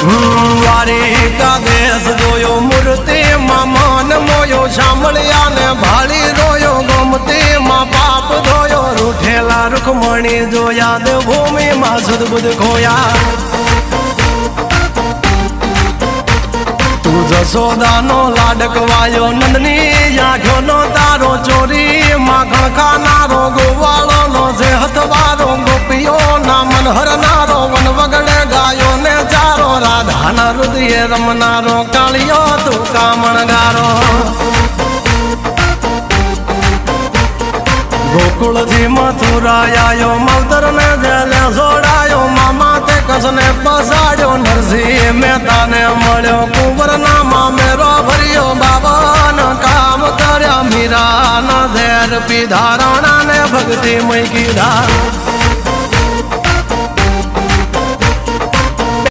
દ્વારિકા દેશ જોયો મૂર્તિ માં મન મોયો સાંભળ્યા ને ભાળી રોયો ગોમતી માં પાપ ધોયો રૂઠેલા રૂખમણી જોયા દેવભૂમિ માં સદબુદ્ધ ખોયા તું જશોદાનો લાડકવાયો નંદની આંખો નો તારો ચોરી માખણ ખાનારો ગોવાળો નો જે હથવારો ગોપીઓ ના મન હરનારો વન વગડે ગાયો ને ચારો રાધાના હૃદય રમનારો કાળિયો તું કામણગારો ગોકુળથી મથુરાયો માવતર ને જેલે જોડાયો મામા તે કસને પસાડ્યો નરસિંહ મહેતાને મળ્યો કુંવર ના મામેરો ભર્યો બાબન કામ કર્યા મીરા ના ઝેર પીધા રાણા ને ભક્તિ મય કીધા